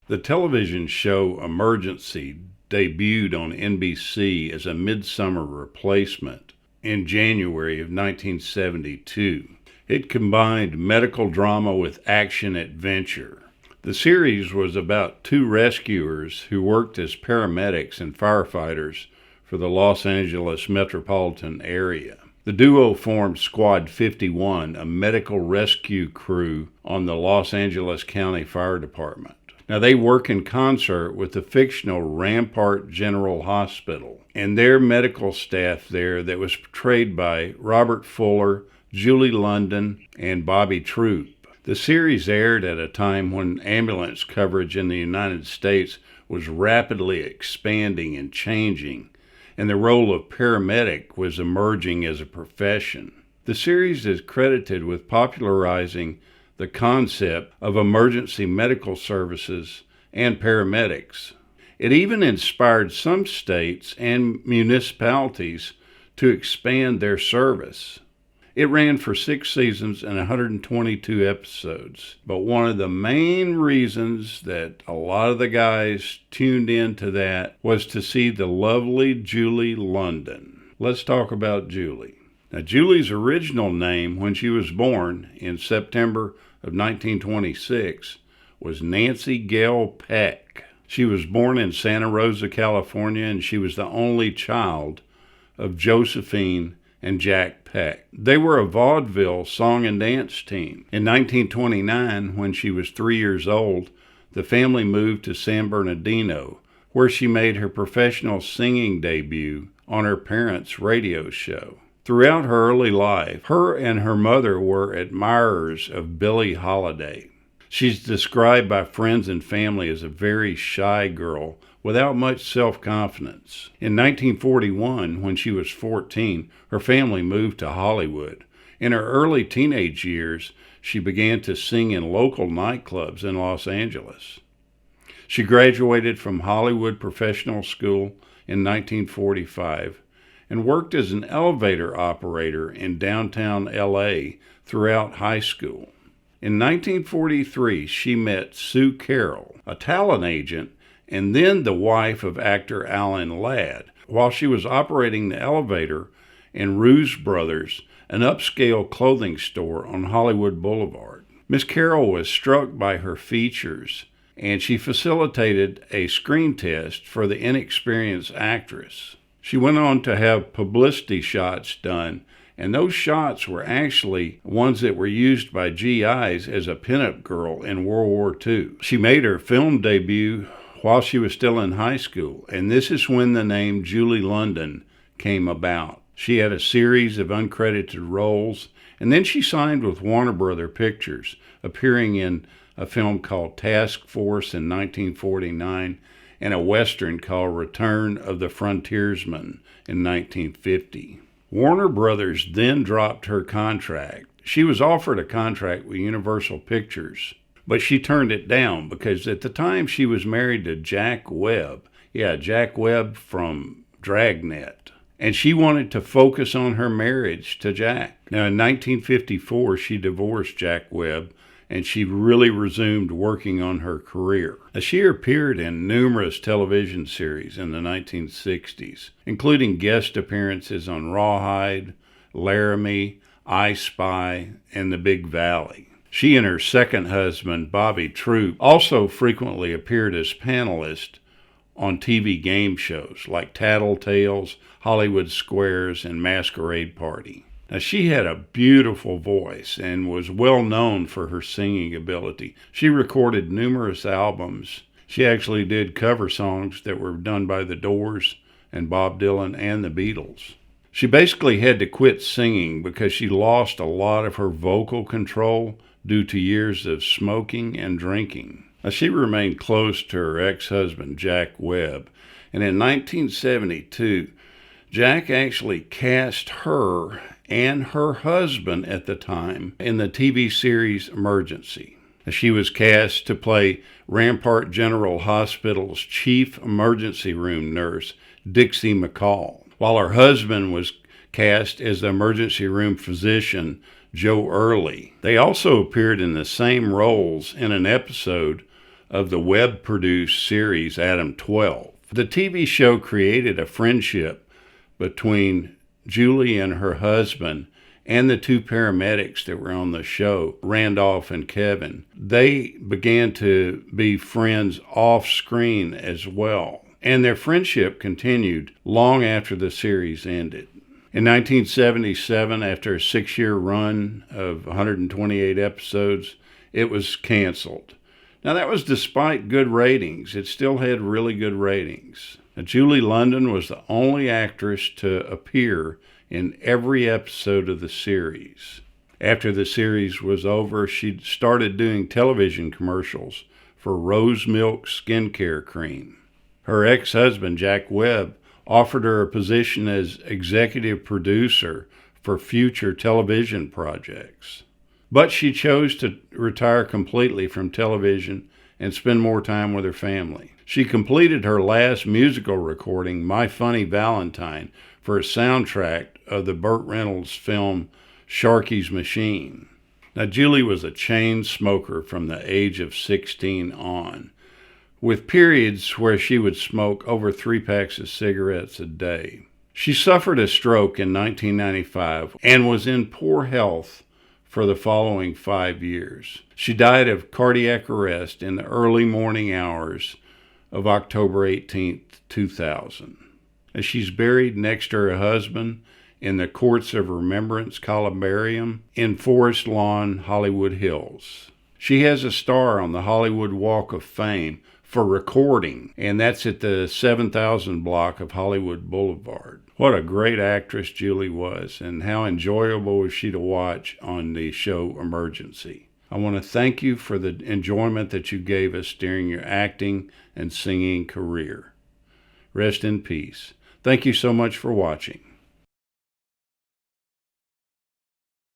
The television show Emergency debuted on NBC as a midsummer replacement in January of 1972. It combined medical drama with action adventure. The series was about two rescuers who worked as paramedics and firefighters for the Los Angeles metropolitan area. The duo formed Squad 51, a medical rescue crew on the Los Angeles County Fire Department. Now, they work in concert with the fictional Rampart General Hospital and their medical staff there that was portrayed by Robert Fuller, Julie London, and Bobby Troup. The series aired at a time when ambulance coverage in the United States was rapidly expanding and changing, and the role of paramedic was emerging as a profession. The series is credited with popularizing the concept of emergency medical services and paramedics. It even inspired some states and municipalities to expand their service. It ran for 6 seasons and 122 episodes. But one of the main reasons that a lot of the guys tuned into that was to see the lovely Julie London. Let's talk about Julie. Now, Julie's original name when she was born in September of 1926 was Nancy Gail Peck. She was born in Santa Rosa, California, and she was the only child of Josephine and Jack Peck. They were a vaudeville song and dance team. In 1929, when she was 3 years old, the family moved to San Bernardino, where she made her professional singing debut on her parents' radio show. Throughout her early life, her and her mother were admirers of Billie Holiday. She's described by friends and family as a very shy girl without much self-confidence. In 1941, when she was 14, her family moved to Hollywood. In her early teenage years, she began to sing in local nightclubs in Los Angeles. She graduated from Hollywood Professional School in 1945 and worked as an elevator operator in downtown LA throughout high school. In 1943, she met Sue Carroll, a talent agent, and then the wife of actor Alan Ladd, while she was operating the elevator in Ruse Brothers, an upscale clothing store on Hollywood Boulevard. Miss Carroll was struck by her features, and she facilitated a screen test for the inexperienced actress. She went on to have publicity shots done, and those shots were actually ones that were used by GIs as a pinup girl in World War II. She made her film debut while she was still in high school, and this is when the name Julie London came about. She had a series of uncredited roles, and then she signed with Warner Brothers Pictures, appearing in a film called Task Force in 1949, and a Western called Return of the Frontiersman in 1950. Warner Brothers then dropped her contract. She was offered a contract with Universal Pictures, but she turned it down because at the time she was married to Jack Webb. Jack Webb from Dragnet. And she wanted to focus on her marriage to Jack. Now, in 1954, she divorced Jack Webb, and she really resumed working on her career. Now, she appeared in numerous television series in the 1960s, including guest appearances on Rawhide, Laramie, I Spy, and The Big Valley. She and her second husband, Bobby Troup, also frequently appeared as panelists on TV game shows like Tattletales, Hollywood Squares, and Masquerade Party. Now, she had a beautiful voice and was well known for her singing ability. She recorded numerous albums. She actually did cover songs that were done by The Doors and Bob Dylan and the Beatles. She basically had to quit singing because she lost a lot of her vocal control due to years of smoking and drinking. Now, she remained close to her ex-husband, Jack Webb, and in 1972, Jack actually cast her and her husband at the time in the TV series Emergency. She was cast to play Rampart General Hospital's chief emergency room nurse, Dixie McCall, while her husband was cast as the emergency room physician, Joe Early. They also appeared in the same roles in an episode of the web-produced series Adam 12. The TV show created a friendship between Julie and her husband and the two paramedics that were on the show, Randolph and Kevin. They began to be friends off screen as well, and their friendship continued long after the series ended. In 1977, after a 6-year run of 128 episodes, it was canceled. Now, that was despite good ratings. It still had really good ratings. Now, Julie London was the only actress to appear in every episode of the series. After the series was over, she started doing television commercials for Rose Milk skincare cream. Her ex-husband, Jack Webb, offered her a position as executive producer for future television projects. But she chose to retire completely from television and spend more time with her family. She completed her last musical recording, My Funny Valentine, for a soundtrack of the Burt Reynolds film Sharky's Machine. Now, Julie was a chain smoker from the age of 16 on, with periods where she would smoke over 3 packs of cigarettes a day. She suffered a stroke in 1995 and was in poor health for the following 5 years. She died of cardiac arrest in the early morning hours of October 18, 2000. She's buried next to her husband in the Courts of Remembrance Columbarium in Forest Lawn, Hollywood Hills. She has a star on the Hollywood Walk of Fame for recording, and that's at the 7000 block of Hollywood Boulevard. What a great actress Julie was, and how enjoyable was she to watch on the show Emergency. I want to thank you for the enjoyment that you gave us during your acting and singing career. Rest in peace. Thank you so much for watching.